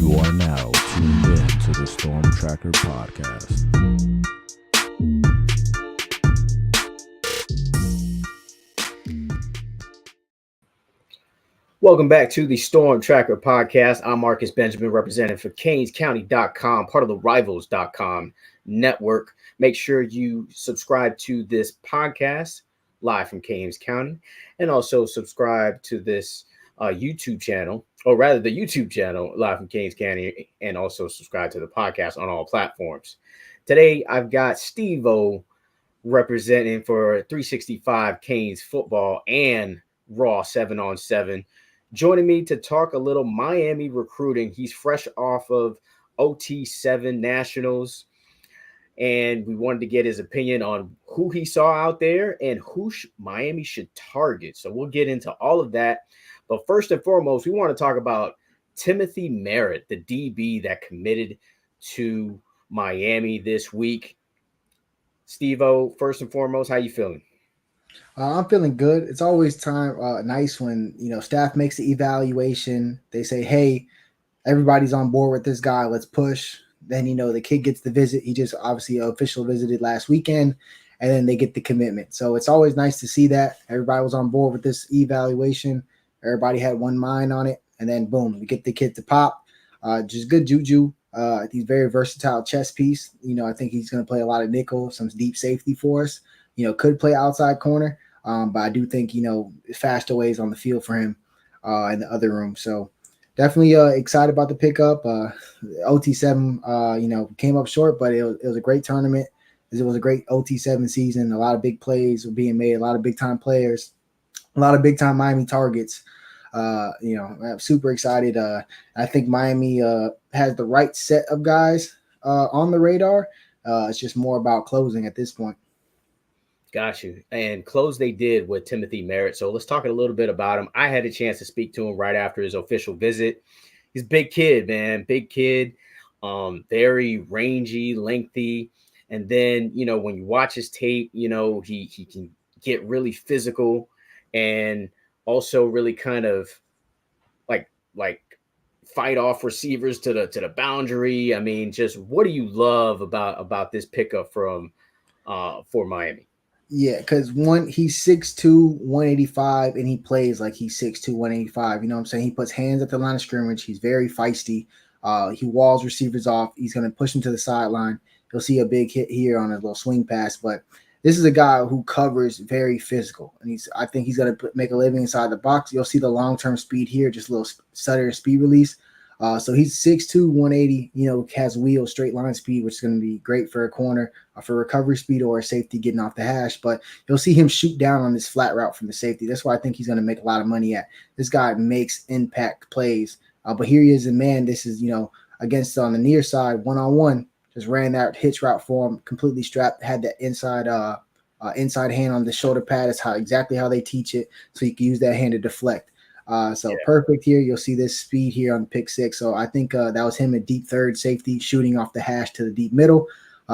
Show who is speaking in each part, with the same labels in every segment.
Speaker 1: You are now tuned in to the Storm Tracker Podcast.
Speaker 2: Welcome back to the Storm Tracker Podcast. I'm Marcus Benjamin, representing for CanesCounty.com, part of the Rivals.com network. Make sure you subscribe to this podcast live from Canes County, and also subscribe to this YouTube channel, or rather the YouTube channel live from Canes County, and also subscribe to the podcast on all platforms. Today, I've got Steve-O representing for 365 Canes football and Raw 7-on-7. Joining me to talk a little Miami recruiting. He's fresh off of OT7 Nationals, and we wanted to get his opinion on who he saw out there and who Miami should target. So we'll get into all of that. But first and foremost, we want to talk about Timothy Merritt, the DB that committed to Miami this week. Steve-O, first and foremost, how you feeling?
Speaker 3: I'm feeling good. It's always nice when, staff makes the evaluation. They say, hey, everybody's on board with this guy. Let's push. Then, the kid gets the visit. He just obviously official visited last weekend, and then they get the commitment. So it's always nice to see that. Everybody was on board with this evaluation. Everybody had one mind on it. And then, boom, we get the kid to pop. Just good juju. He's very versatile chess piece. I think he's going to play a lot of nickel, some deep safety for us. Could play outside corner. But I do think, faster ways on the field for him in the other room. So definitely excited about the pickup. OT7, came up short, but it was a great tournament. It was a great OT7 season. A lot of big plays were being made, a lot of big-time players, a lot of big-time Miami targets. I'm super excited. I think Miami has the right set of guys on the radar. It's just more about closing at this point.
Speaker 2: Got you. And close they did with Timothy Merritt. So let's talk a little bit about him. I had a chance to speak to him right after his official visit. He's a big kid, man. Big kid. Very rangy, lengthy. And then, when you watch his tape, he can get really physical and also really kind of like fight off receivers to the boundary. I mean, just what do you love about this pickup from for Miami?
Speaker 3: Yeah, because he's 6'2", 185, and he plays like he's 6'2", 185. You know what I'm saying? He puts hands at the line of scrimmage. He's very feisty. He walls receivers off. He's going to push them to the sideline. You'll see a big hit here on a little swing pass. But this is a guy who covers very physical. And I think he's going to make a living inside the box. You'll see the long-term speed here, just a little stutter speed release. So he's 6'2", 180, has wheel straight line speed, which is going to be great for a corner, for recovery speed or a safety getting off the hash. But you'll see him shoot down on this flat route from the safety. That's why I think he's going to make a lot of money at. This guy makes impact plays. But here he is, and man, this is, against on the near side, one-on-one, just ran that hitch route for him, completely strapped, had that inside hand on the shoulder pad. That's exactly how they teach it, so you can use that hand to deflect. Perfect here. You'll see this speed here on the pick six. So I think that was him at deep third safety, shooting off the hash to the deep middle.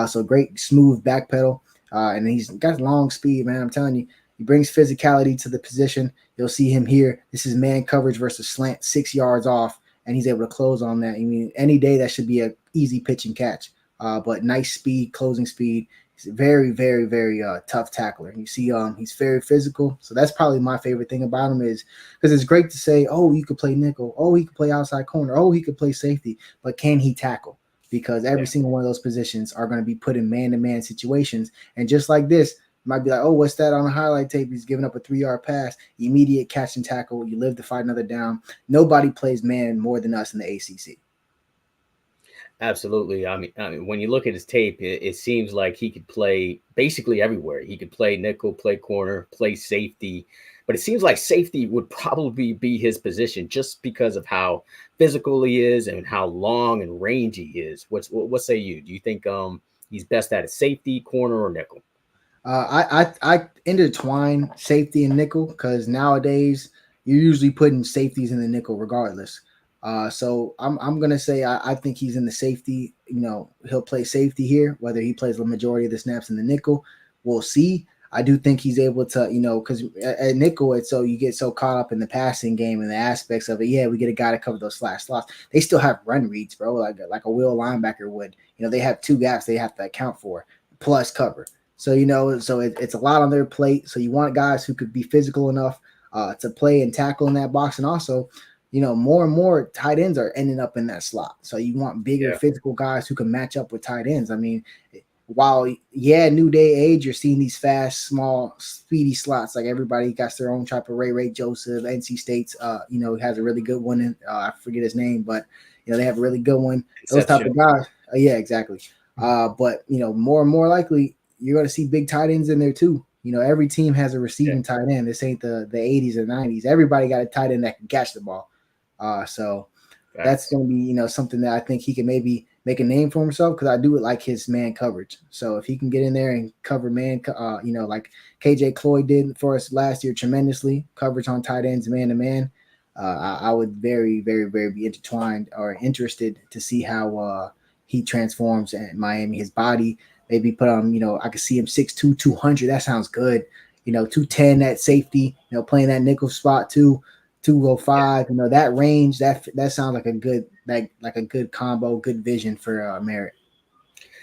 Speaker 3: So great smooth back pedal. And he's got long speed, man. I'm telling you, he brings physicality to the position. You'll see him here. This is man coverage versus slant 6 yards off, and he's able to close on that. I mean, any day that should be an easy pitch and catch. But nice speed, closing speed. He's a very, very, very tough tackler. You see, he's very physical. So that's probably my favorite thing about him is because it's great to say, oh, you could play nickel. Oh, he could play outside corner. Oh, he could play safety. But can he tackle? Because every single one of those positions are going to be put in man-to-man situations. And just like this, you might be like, oh, what's that on a highlight tape? He's giving up a 3-yard pass. Immediate catch and tackle. You live to fight another down. Nobody plays man more than us in the ACC.
Speaker 2: Absolutely. I mean, when you look at his tape, it seems like he could play basically everywhere. He could play nickel, play corner, play safety, but it seems like safety would probably be his position just because of how physical he is and how long and rangy he is. What say you? Do you think he's best at a safety, corner, or nickel?
Speaker 3: I intertwine safety and nickel because nowadays you're usually putting safeties in the nickel regardless. So I'm gonna say I think he's in the safety. He'll play safety here. Whether he plays the majority of the snaps in the nickel, we'll see. I do think he's able to, because at nickel, it's so you get so caught up in the passing game and the aspects of it. Yeah, we get a guy to cover those slash slots. They still have run reads, bro, like a will linebacker would. They have two gaps they have to account for plus cover. So it's a lot on their plate. So you want guys who could be physical enough to play and tackle in that box, and also, more and more tight ends are ending up in that slot. So you want bigger physical guys who can match up with tight ends. I mean, while new day age, you're seeing these fast, small, speedy slots. Like everybody got their own type of Ray Joseph. NC State's, has a really good one. In, I forget his name, but they have a really good one. Those type of guys. Yeah, exactly. But more and more likely, you're going to see big tight ends in there too. Every team has a receiving tight end. This ain't the 80s or 90s. Everybody got a tight end that can catch the ball. So that's going to be, something that I think he can maybe make a name for himself, because I do like his man coverage. So if he can get in there and cover man, like KJ Cloyd did for us last year tremendously, coverage on tight ends, man to man, I would very, very, very be intertwined or interested to see how he transforms at Miami. His body, maybe put on, I could see him 6'2", 200. That sounds good. 210 at safety, playing that nickel spot too. 205, that range, that sounds like a good combo, good vision for Merritt.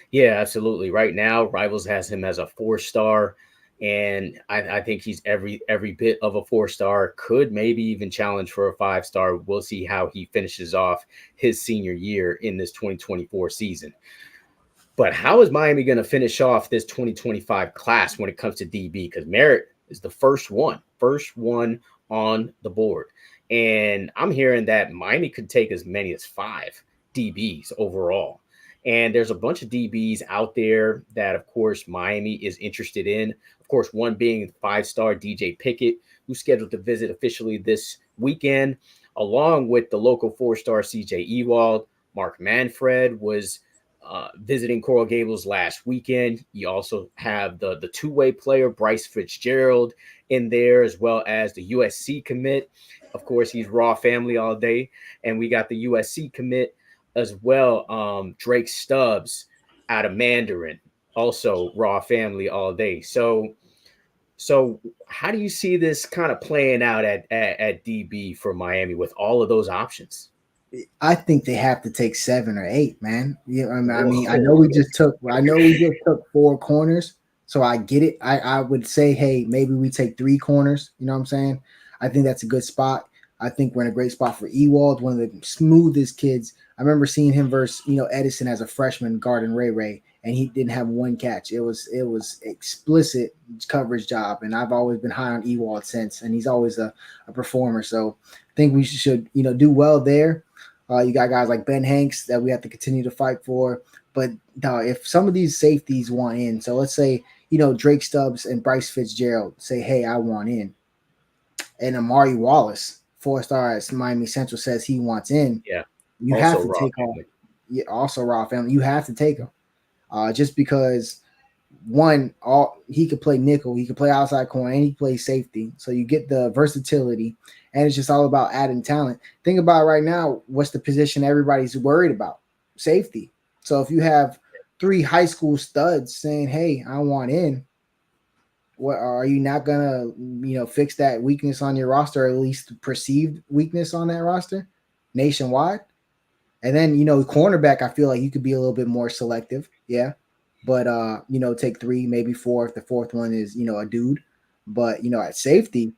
Speaker 2: Yeah, absolutely. Right now, Rivals has him as a 4-star, and I think he's every bit of a 4-star. Could maybe even challenge for a 5-star. We'll see how he finishes off his senior year in this 2024 season. But how is Miami going to finish off this 2025 class when it comes to DB? Because Merritt is the first one on the board. And I'm hearing that Miami could take as many as 5 DBs overall. And there's a bunch of DBs out there that, of course, Miami is interested in. Of course, one being 5-star DJ Pickett, who's scheduled to visit officially this weekend, along with the local 4-star CJ Ewald. Mark Manfred was visiting Coral Gables last weekend. You also have the two-way player Bryce Fitzgerald in there, as well as the USC commit. Of course, he's Raw family all day. And we got the USC commit as well. Drake Stubbs out of Mandarin, also Raw family all day. So how do you see this kind of playing out at DB for Miami with all of those options?
Speaker 3: I think they have to take 7 or 8, man. I mean, I know we just took 4 corners, so I get it. I would say, hey, maybe we take 3 corners. You know what I'm saying? I think that's a good spot. I think we're in a great spot for Ewald, one of the smoothest kids. I remember seeing him versus Edison as a freshman guarding Ray, and he didn't have one catch. It was explicit coverage job, and I've always been high on Ewald since, and he's always a performer. So I think we should do well there. You got guys like Ben Hanks that we have to continue to fight for. But if some of these safeties want in, so let's say, Drake Stubbs and Bryce Fitzgerald say, hey, I want in. And Amari Wallace, 4-star at Miami Central, says he wants in.
Speaker 2: Yeah.
Speaker 3: You have to take him. Yeah, also Raw family. You have to take him. Just because, one, he could play nickel, he could play outside corner, and he plays safety. So you get the versatility, and it's just all about adding talent. Think about right now, what's the position everybody's worried about? Safety. So if you have 3 high school studs saying, hey, I want in, what are you not gonna fix that weakness on your roster, or at least perceived weakness on that roster nationwide? And then cornerback, I feel like you could be a little bit more selective, yeah. But take 3, maybe 4 if the 4th one is a dude. But at safety,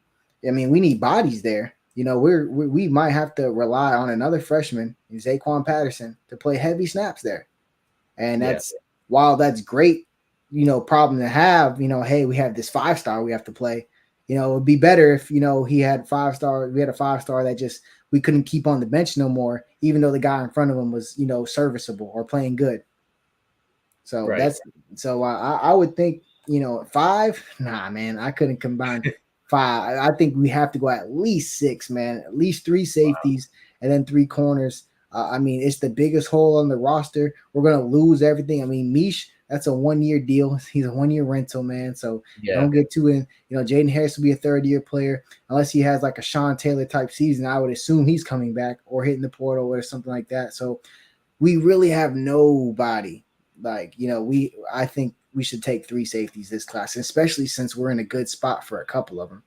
Speaker 3: I mean, we need bodies there. We might have to rely on another freshman, Zaquan Patterson, to play heavy snaps there. And that's while that's great, problem to have. Hey, we have this 5-star we have to play. It would be better if he had 5-star. We had a 5-star that just we couldn't keep on the bench no more, even though the guy in front of him was serviceable or playing good. So I would think 5. Nah, man, I couldn't combine 5. I think we have to go at least 6, man. At least 3 safeties and then 3 corners. I mean, it's the biggest hole on the roster. We're gonna lose everything. I mean, Mish, that's a 1-year deal. He's a 1-year rental, man. So don't get too in. Jaden Harris will be a 3rd-year player unless he has like a Sean Taylor type season. I would assume he's coming back or hitting the portal or something like that. So we really have nobody. I think we should take 3 safeties this class, especially since we're in a good spot for a couple of them.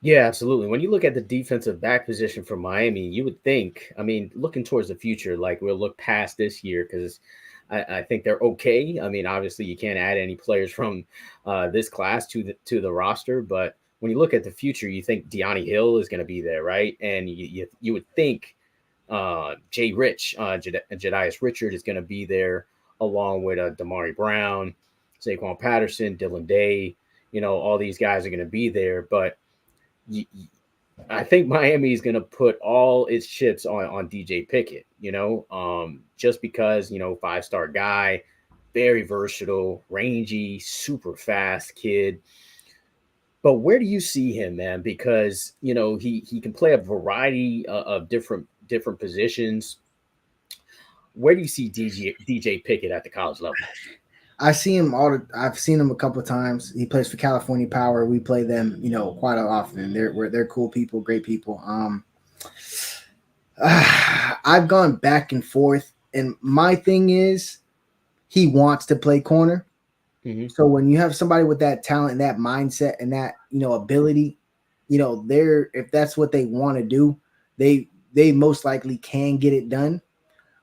Speaker 2: Yeah, absolutely. When you look at the defensive back position for Miami, you would think, I mean, looking towards the future, like we'll look past this year because I think they're okay. I mean, obviously, you can't add any players from this class to the roster, but when you look at the future, you think Deani Hill is going to be there, right? And you would think Jay Rich, Jedias Richard is going to be there along with Damari Brown, Saquon Patterson, Dylan Day. All these guys are going to be there, but I think Miami is going to put all its chips on DJ Pickett, just because, 5-star guy, very versatile, rangy, super fast kid. But where do you see him, man? Because, he can play a variety of different positions. Where do you see DJ Pickett at the college level?
Speaker 3: I've seen him a couple of times. He plays for California Power. We play them, quite often. They're cool people, great people. I've gone back and forth, and my thing is, he wants to play corner.
Speaker 2: Mm-hmm.
Speaker 3: So when you have somebody with that talent, that mindset, and that ability, if that's what they want to do, they most likely can get it done.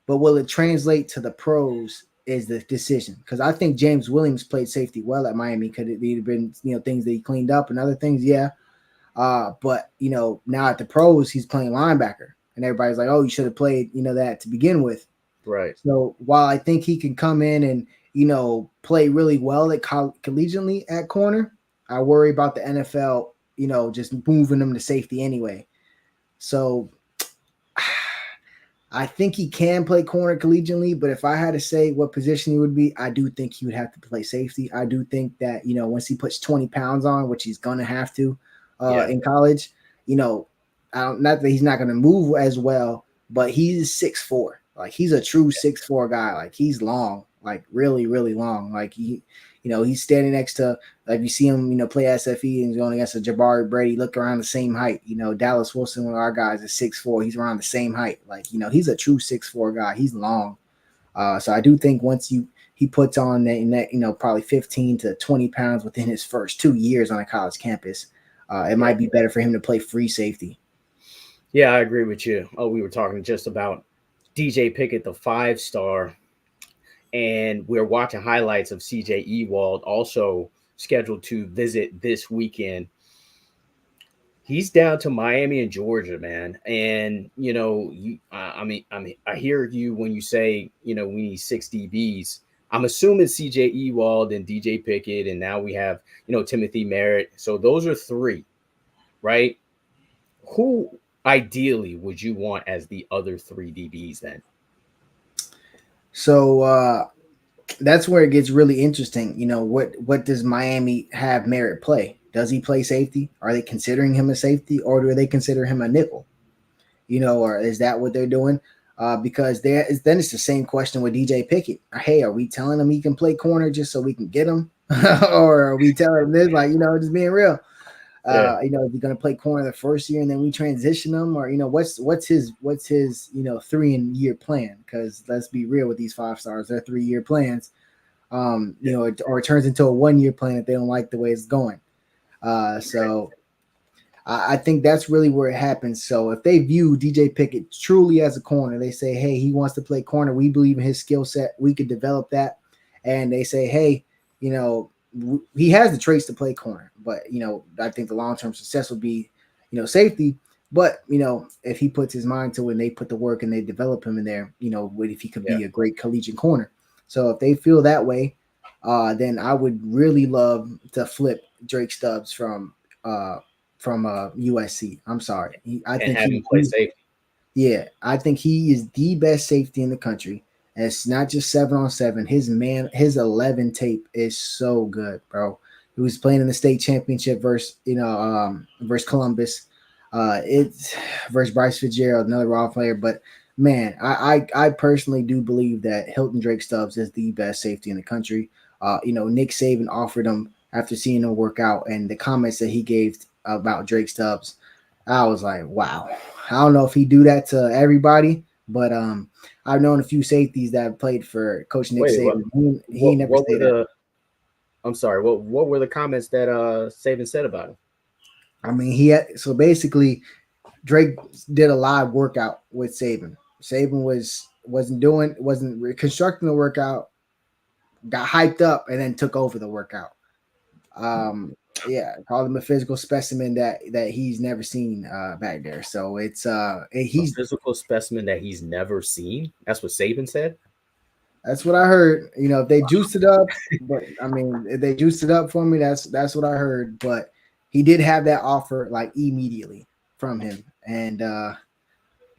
Speaker 3: But will it translate to the pros is the decision. Because I think James Williams played safety well at Miami. Could it have been, things that he cleaned up and other things? Yeah. But, now at the pros, he's playing linebacker. And everybody's like, oh, you should have played, that to begin with.
Speaker 2: Right.
Speaker 3: So while I think he can come in and, play really well at collegiately at corner, I worry about the NFL, just moving him to safety anyway. So I think he can play corner collegiately, but if I had to say what position he would be, I do think he would have to play safety. I do think that, once he puts 20 pounds on, which he's going to have to in college, not that he's not going to move as well, but he's 6'4". Like he's a true 6'4" guy. Like he's long, like really, really long. Like he's standing next to, like you see him, play SFE and he's going against a Jabari Brady, look around the same height. Dallas Wilson, one of our guys, is 6'4". He's around the same height. Like, he's a true 6'4" guy. He's long. So I do think once he puts on that, probably 15 to 20 pounds within his first 2 years on a college campus, it might be better for him to play free safety.
Speaker 2: Yeah, I agree with you. Oh, we were talking just about DJ Pickett, the 5-star, and we're watching highlights of CJ Ewald, also scheduled to visit this weekend. He's down to Miami and Georgia, man. And I hear you when you say, we need 6 DBs. I'm assuming CJ Ewald and DJ Pickett, and now we have, Timothy Merritt. So those are 3, right? Who ideally would you want as the other 3 DBs then?
Speaker 3: So that's where it gets really interesting. What does Miami have Merritt play? Does he play safety? Are they considering him a safety, or do they consider him a nickel? Or is that what they're doing? Because then it's the same question with DJ Pickett. Hey, are we telling him he can play corner just so we can get him? Or are we telling him this, like, just being real? Is he going to play corner the first year and then we transition him, or what's his 3-year plan? Because let's be real with these 5-stars, they're 3-year plans. Or it turns into a 1-year plan if they don't like the way it's going. So I think that's really where it happens. So if they view DJ Pickett truly as a corner, they say, hey, he wants to play corner. We believe in his skill set. We could develop that. And they say, hey, he has the traits to play corner, but I think the long-term success would be, safety. But if he puts his mind to it and they put the work and they develop him in there, what if he could be a great collegiate corner? So if they feel that way, then I would really love to flip Drake Stubbs from USC. I'm sorry, I think he play safety. Yeah, I think he is the best safety in the country. And it's not just 7-on-7. His 11 tape is so good, bro. He was playing in the state championship versus Columbus. It's versus Bryce Fitzgerald, another raw player. But man, I personally do believe that Hilton Drake Stubbs is the best safety in the country. Nick Saban offered him after seeing him work out, and the comments that he gave about Drake Stubbs, I was like, wow. I don't know if he do that to everybody, But I've known a few safeties that have played for Coach Nick
Speaker 2: Wait, what?
Speaker 3: Saban. He
Speaker 2: What?
Speaker 3: never
Speaker 2: What were
Speaker 3: said that.
Speaker 2: the? I'm sorry. What were the comments that Saban said about him?
Speaker 3: I mean, he had so basically Drake did a live workout with Saban. Saban wasn't constructing the workout, got hyped up, and then took over the workout. Yeah, called him a physical specimen that he's never seen back there. So it's
Speaker 2: A
Speaker 3: he's
Speaker 2: physical specimen that he's never seen. That's what Saban said.
Speaker 3: that's what I heard. You know, if they juiced it up, but I mean, if they juiced it up for me, that's what I heard. But he did have that offer like immediately from him, and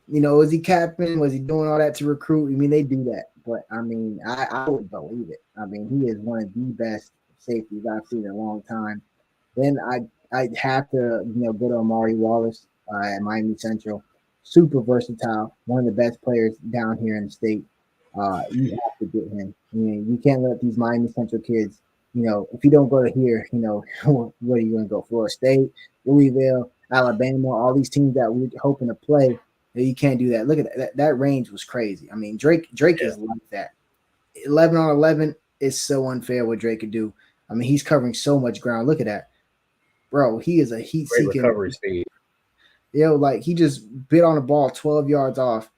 Speaker 3: was he capping? Was he doing all that to recruit? I mean, they do that, but I mean, I would believe it. I mean, he is one of the best safeties I've seen in a long time. Then I'd have to go to Amari Wallace at Miami Central. Super versatile, one of the best players down here in the state. You have to get him. I mean, you can't let these Miami Central kids. If you don't go to here, what are you going to go? Florida State, Louisville, Alabama, all these teams that we're hoping to play. You can't do that. Look at that. That range was crazy. I mean, Drake
Speaker 2: Yeah.
Speaker 3: is like that. 11 on 11 is so unfair what Drake could do. I mean, he's covering so much ground. Look at that. Bro, he is a heat
Speaker 2: Great
Speaker 3: seeking.
Speaker 2: recovery speed.
Speaker 3: Like he just bit on the ball 12 yards off,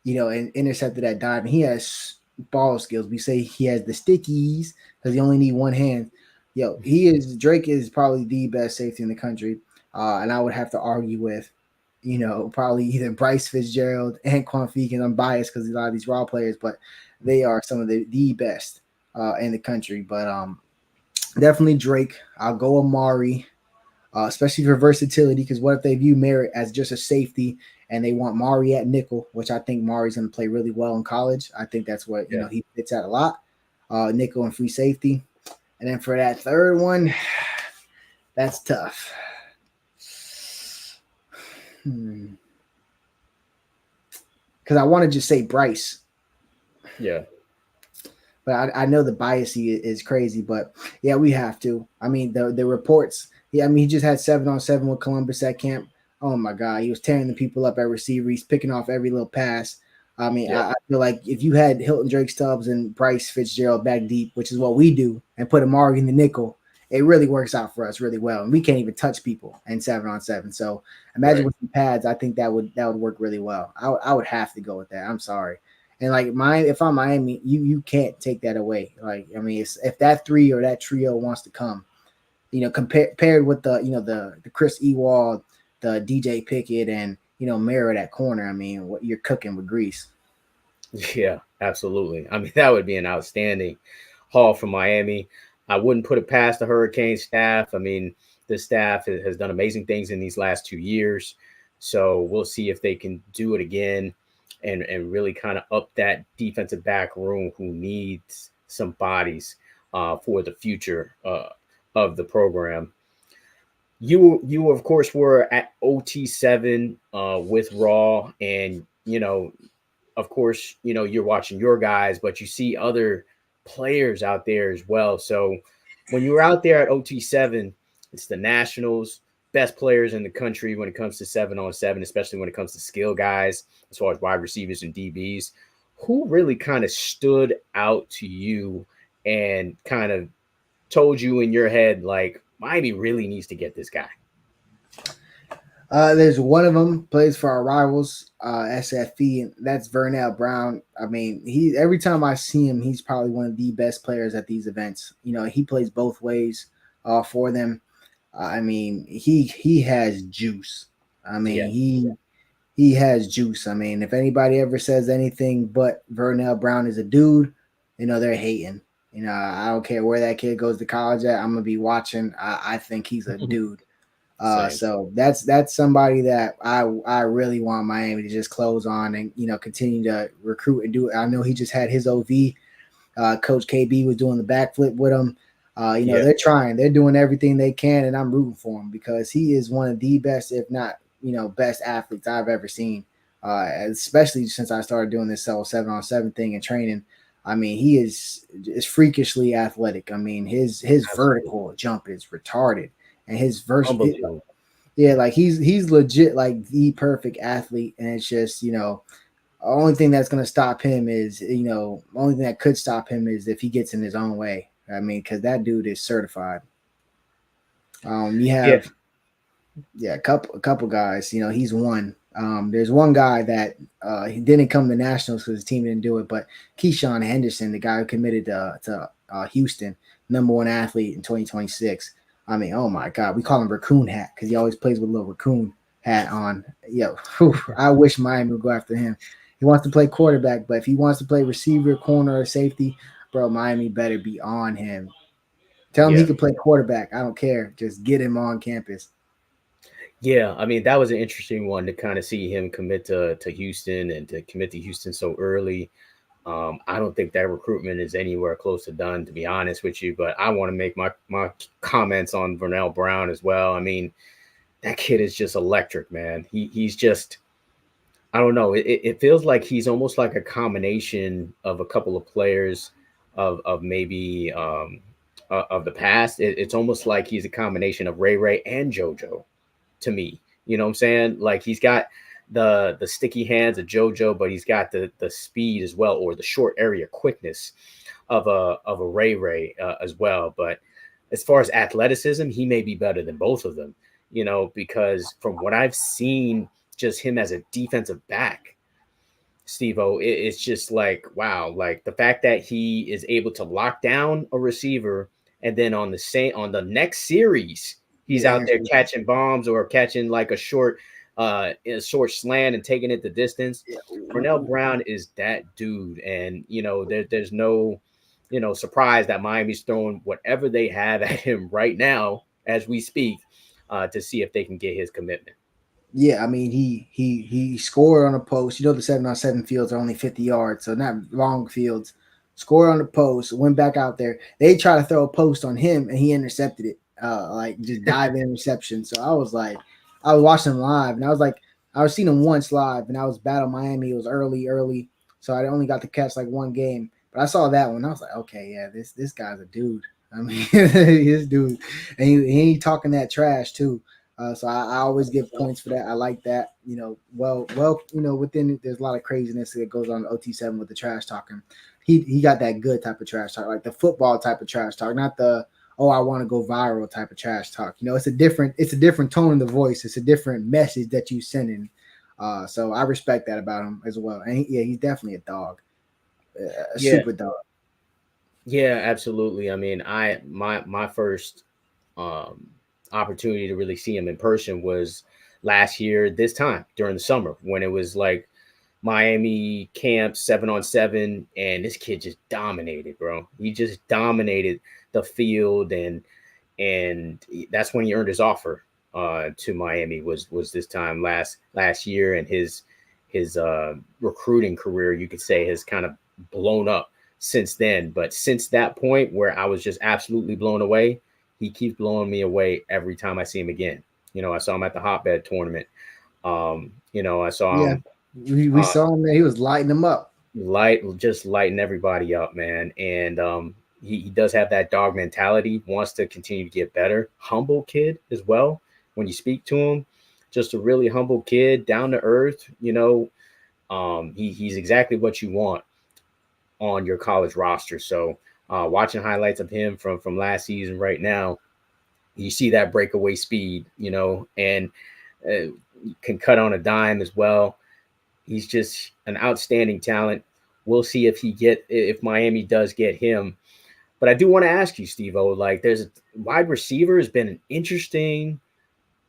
Speaker 3: and intercepted that dive. And he has ball skills. We say he has the stickies because he only need one hand. Drake is probably the best safety in the country. And I would have to argue with, probably either Bryce Fitzgerald and Quan Fegan. I'm biased because a lot of these raw players, but they are some of the best in the country. But definitely Drake. I'll go Amari. Especially for versatility, because what if they view Merritt as just a safety and they want Mari at nickel, which I think Mari's going to play really well in college. I think that's what he fits at a lot. Nickel and free safety. And then for that third one, that's tough. Because I want to just say Bryce.
Speaker 2: Yeah.
Speaker 3: But I know the bias is crazy, but yeah, we have to. I mean, the reports. Yeah, I mean, he just had 7-on-7 with Columbus at camp. Oh my God, he was tearing the people up at receiver. He's picking off every little pass. I mean, I feel like if you had Hilton Drake Stubbs and Bryce Fitzgerald back deep, which is what we do, and put Amari in the nickel, it really works out for us really well. And we can't even touch people in 7-on-7. So imagine with some pads, I think that would work really well. I would have to go with that. I'm sorry. And like if I'm Miami, you can't take that away. Like, I mean, if that three or that trio wants to come, paired with the Chris Ewald, the DJ Pickett, and Merritt at corner. I mean, what you're cooking with grease.
Speaker 2: Yeah, absolutely. I mean, that would be an outstanding haul from Miami. I wouldn't put it past the Hurricane staff. I mean, the staff has done amazing things in these last 2 years. So we'll see if they can do it again and really kind of up that defensive back room who needs some bodies for the future of the program. You of course were at OT7 with Raw, and of course you're watching your guys, but you see other players out there as well. So when you were out there at OT7, it's the Nationals, best players in the country when it comes to 7-on-7, especially when it comes to skill guys as far as wide receivers and DBs. Who really kind of stood out to you and kind of told you in your head, like, Miami really needs to get this guy?
Speaker 3: There's one of them plays for our rivals, SFE, and that's Vernell Brown. I mean, every time I see him, he's probably one of the best players at these events. He plays both ways for them. I mean, he has juice. I mean, he has juice. I mean, if anybody ever says anything but Vernell Brown is a dude, they're hating. I don't care where that kid goes to college at. I'm gonna be watching. I think he's a dude. So that's somebody that I really want Miami to just close on and continue to recruit and do it. I know he just had his OV. Coach KB was doing the backflip with him. They're trying. They're doing everything they can, and I'm rooting for him because he is one of the best, if not best athletes I've ever seen. Especially since I started doing this 7-on-7 thing and training. I mean, he is freakishly athletic. I mean, his vertical jump is retarded. And his like he's legit like the perfect athlete, and it's just Only thing that's going to stop him is, only thing that could stop him is if he gets in his own way. I mean, because that dude is certified. You
Speaker 2: Yeah.
Speaker 3: have, a couple guys. He's one. There's one guy that he didn't come to nationals because his team didn't do it, but Keyshawn Henderson, the guy who committed to Houston, #1 athlete in 2026. I mean, oh my God, we call him Raccoon Hat because he always plays with a little raccoon hat on. I wish Miami would go after him. He wants to play quarterback, but if he wants to play receiver, corner, or safety, bro, Miami better be on him. Tell him he
Speaker 2: Yeah.
Speaker 3: can play quarterback. I don't care. Just get him on campus.
Speaker 2: Yeah, I mean, that was an interesting one to kind of see him commit to Houston and to commit to Houston so early. I don't think that recruitment is anywhere close to done, to be honest with you. But I want to make my comments on Vernell Brown as well. I mean, that kid is just electric, man. He's just, I don't know. It feels like he's almost like a combination of a couple of players of maybe of the past. It's almost like he's a combination of Ray Ray and JoJo to me. You know what I'm saying? Like he's got the sticky hands of JoJo, but he's got the speed as well, or the short area quickness of a Ray Ray as well. But as far as athleticism, he may be better than both of them. Because from what I've seen, just him as a defensive back, Steve-O, it's just like wow, like the fact that he is able to lock down a receiver, and then on the next series, he's out there catching bombs or catching like a short slant and taking it the distance. Vernell Brown is that dude, and there's no surprise that Miami's throwing whatever they have at him right now as we speak to see if they can get his commitment.
Speaker 3: Yeah, I mean he scored on a post. The 7-on-7 fields are only 50 yards, so not long fields. Scored on the post, went back out there. They tried to throw a post on him, and he intercepted it. Like just dive interception. So I was watching him live, and I was seeing him once live, and I was Battle Miami. It was early, so I only got to catch like one game. But I saw that one. I was like, okay, yeah, this guy's a dude. I mean, this dude, and he talking that trash too. So I always give points for that. I like that. Within there's a lot of craziness that goes on in OT7 with the trash talking. He got that good type of trash talk, like the football type of trash talk, not the I want to go viral type of trash talk. It's a different tone in the voice. It's a different message that you sending. So I respect that about him as well. And he's definitely a dog, a super dog.
Speaker 2: Yeah, absolutely. I mean, my first opportunity to really see him in person was last year this time during the summer when it was like Miami camp 7-on-7, and this kid just dominated, bro. He just dominated the field, and that's when he earned his offer to Miami was this time last year, and his recruiting career, you could say, has kind of blown up since then. But since that point where I was just absolutely blown away, he keeps blowing me away every time I see him again. I saw him at the hotbed tournament. I saw him.
Speaker 3: We saw him there. He was lighting them up.
Speaker 2: Just lighting everybody up, man. And he does have that dog mentality, wants to continue to get better. Humble kid as well. When you speak to him, just a really humble kid, down to earth. He's exactly what you want on your college roster. So watching highlights of him from last season right now, you see that breakaway speed, and can cut on a dime as well. He's just an outstanding talent. We'll see if Miami does get him. But I do want to ask you, Steve-O, like there's a wide receiver has been an interesting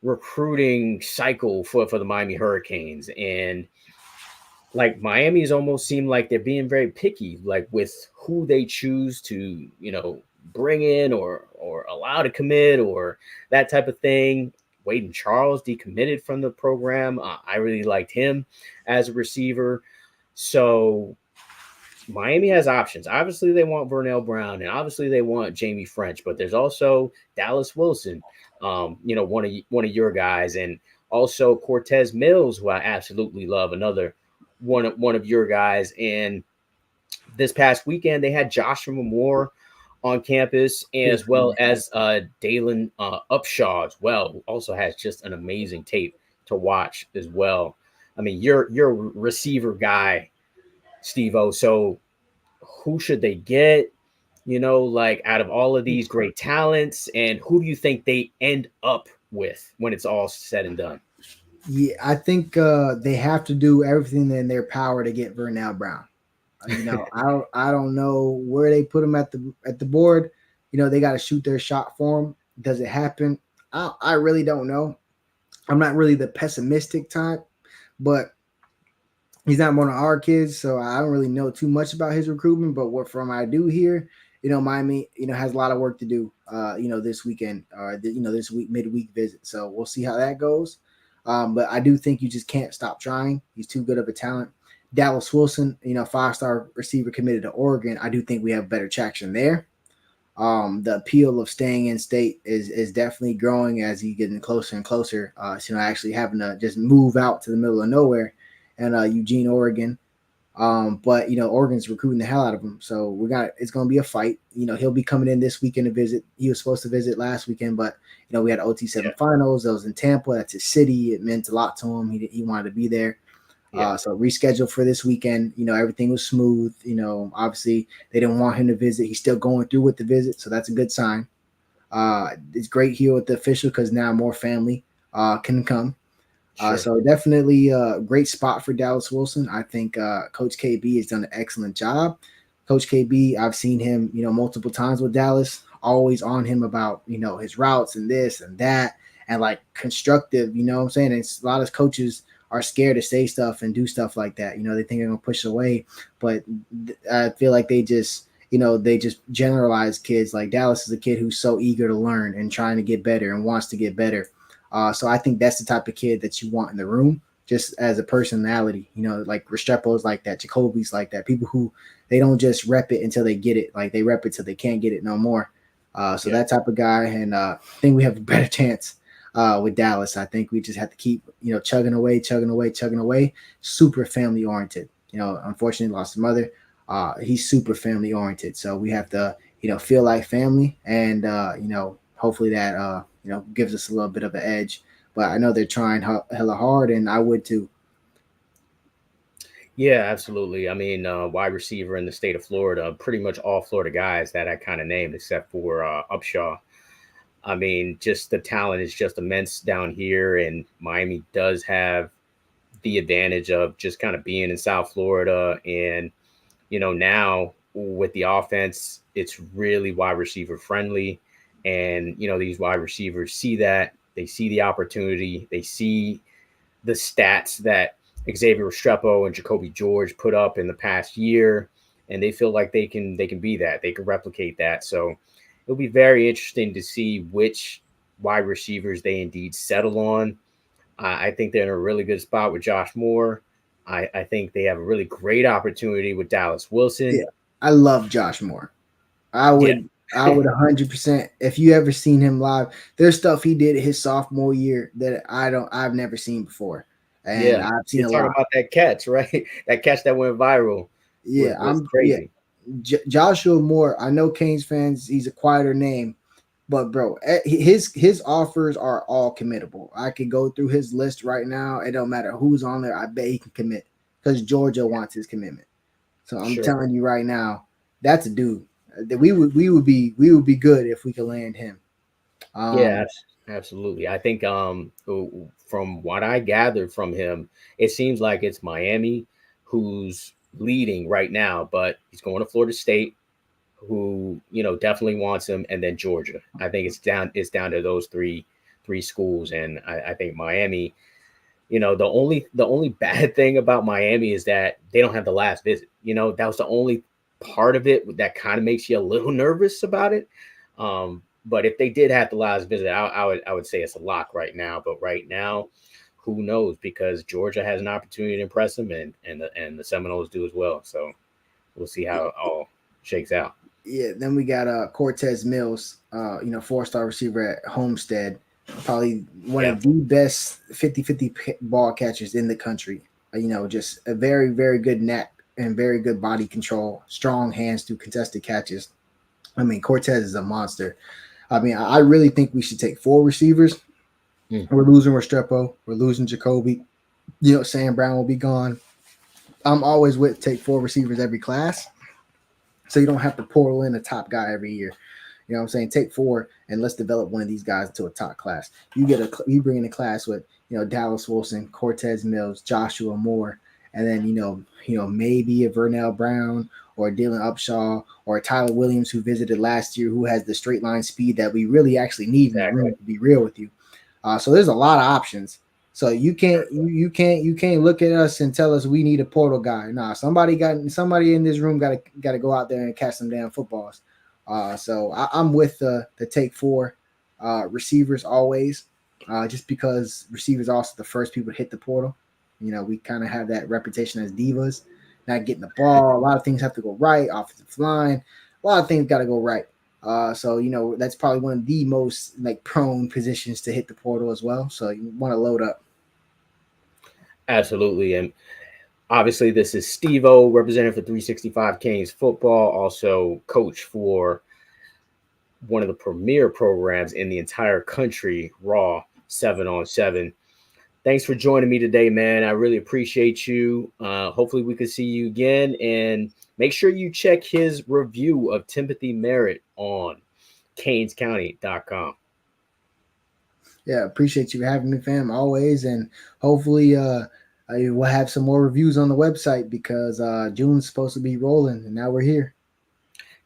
Speaker 2: recruiting cycle for the Miami Hurricanes. And like Miami's almost seemed like they're being very picky, like with who they choose to, bring in or allow to commit or that type of thing. Wade Charles decommitted from the program. I really liked him as a receiver. So Miami has options. Obviously, they want Vernell Brown, and obviously they want Jamie French. But there's also Dallas Wilson, one of your guys, and also Cortez Mills, who I absolutely love, another one of your guys. And this past weekend, they had Joshua Moore on campus, as well as Dalen Upshaw as well, who also has just an amazing tape to watch as well. I mean, you're a receiver guy, Steve-O. So who should they get? Like out of all of these great talents, and who do you think they end up with when it's all said and done?
Speaker 3: Yeah, I think they have to do everything in their power to get Vernell Brown. I don't know where they put him at the board. They got to shoot their shot for him. Does it happen? I really don't know. I'm not really the pessimistic type, but he's not one of our kids, so I don't really know too much about his recruitment. But what from I do hear, Miami, has a lot of work to do, this weekend or this week midweek visit. So we'll see how that goes. But I do think you just can't stop trying. He's too good of a talent. Dallas Wilson, 5-star receiver committed to Oregon. I do think we have better traction there. The appeal of staying in state is definitely growing as he's getting closer and closer. Actually having to just move out to the middle of nowhere and Eugene, Oregon. But Oregon's recruiting the hell out of him, so it's going to be a fight. He'll be coming in this weekend to visit. He was supposed to visit last weekend, but we had OT7 finals. That was in Tampa. That's his city. It meant a lot to him. He wanted to be there. So rescheduled for this weekend. Everything was smooth. Obviously they didn't want him to visit. He's still going through with the visit, so that's a good sign. It's great here with the official because now more family can come. Sure. So definitely a great spot for Dallas Wilson. I think Coach KB has done an excellent job. Coach KB, I've seen him, multiple times with Dallas, always on him about, his routes and this and that, and like constructive, what I'm saying? It's a lot of coaches are scared to say stuff and do stuff like that. They think they're going to push it away, but I feel like they just generalize kids. Like Dallas is a kid who's so eager to learn and trying to get better and wants to get better. So I think that's the type of kid that you want in the room, just as a personality, like Restrepo's like that, Jacoby's like that, people who they don't just rep it until they get it. Like they rep it till they can't get it no more. That type of guy. And I think we have a better chance with Dallas. I think we just have to keep, chugging away, super family oriented. Unfortunately lost his mother. He's super family oriented. So we have to, feel like family and, hopefully that, gives us a little bit of an edge. But I know they're trying hella hard, and I would too.
Speaker 2: Yeah, absolutely. I mean, wide receiver in the state of Florida, pretty much all Florida guys that I kind of named, except for Upshaw. I mean, just the talent is just immense down here, and Miami does have the advantage of just kind of being in South Florida. And, now with the offense, it's really wide receiver friendly. And, these wide receivers see that. They see the opportunity. They see the stats that Xavier Restrepo and Jacoby George put up in the past year, and they feel like they can be that. They can replicate that. So it'll be very interesting to see which wide receivers they indeed settle on. I think they're in a really good spot with Josh Moore. I think they have a really great opportunity with Dallas Wilson.
Speaker 3: Yeah, I love Josh Moore. I would 100%. If you ever seen him live, there's stuff he did his sophomore year that I've never seen before. And I've seen
Speaker 2: You're talking about that catch, right? That catch that went viral.
Speaker 3: Yeah,
Speaker 2: was crazy.
Speaker 3: Yeah. Joshua Moore, I know Canes fans, he's a quieter name, but bro, his offers are all committable. I could go through his list right now. It don't matter who's on there. I bet he can commit because Georgia wants his commitment. So I'm telling you right now, that's a dude that we would be good if we could land him.
Speaker 2: Absolutely. I think from what I gathered from him, it seems like it's Miami who's leading right now, but he's going to Florida State, who definitely wants him, and then Georgia. I think it's down to those three schools, and I think Miami. The only bad thing about Miami is that they don't have the last visit. That was the only part of it that kind of makes you a little nervous about it. But if they did have the last visit, I would say it's a lock right now. But right now, who knows? Because Georgia has an opportunity to impress them, and the Seminoles do as well. So we'll see how it all shakes out.
Speaker 3: Yeah. Then we got Cortez Mills, 4-star receiver at Homestead, probably one of the best 50-50 ball catchers in the country. Just a very, very good neck and very good body control, strong hands through contested catches. I mean, Cortez is a monster. I mean, I really think we should take 4 receivers. We're losing Restrepo. We're losing Jacoby. Sam Brown will be gone. I'm always with take 4 receivers every class, so you don't have to portal in a top guy every year. You know what I'm saying? Take 4 and let's develop one of these guys to a top class. You bring in a class with Dallas Wilson, Cortez Mills, Joshua Moore, and then maybe a Vernell Brown or a Dylan Upshaw or a Tyler Williams who visited last year, who has the straight line speed that we really actually need in the room, to be real with you. So there's a lot of options. So you can't look at us and tell us we need a portal guy. Nah, somebody in this room got to go out there and catch some damn footballs. So I'm with the take 4 receivers always, just because receivers are also the first people to hit the portal. We kind of have that reputation as divas, not getting the ball. A lot of things have to go right. Offensive line, a lot of things got to go right. So that's probably one of the most prone positions to hit the portal as well. So you want to load up.
Speaker 2: Absolutely. And obviously this is Steve-O, representative for 365 Canes football, also coach for one of the premier programs in the entire country, Raw 7-on-7. Thanks for joining me today, man. I really appreciate you. Hopefully we can see you again, and make sure you check his review of Timothy Merritt on canescounty.com.
Speaker 3: Yeah, appreciate you having me, fam, always. And hopefully we'll have some more reviews on the website because June's supposed to be rolling, and now we're here.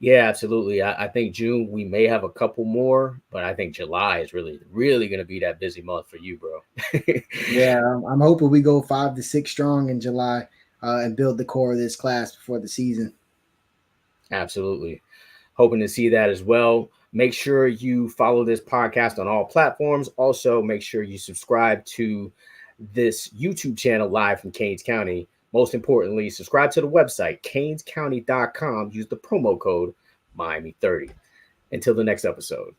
Speaker 2: Yeah, absolutely. I think June, we may have a couple more, but I think July is really, really going to be that busy month for you, bro.
Speaker 3: Yeah, I'm hoping we go 5 to 6 strong in July and build the core of this class before the season.
Speaker 2: Absolutely. Hoping to see that as well. Make sure you follow this podcast on all platforms. Also, make sure you subscribe to this YouTube channel live from Canes County. Most importantly, subscribe to the website, canescounty.com. Use the promo code Miami30. Until the next episode.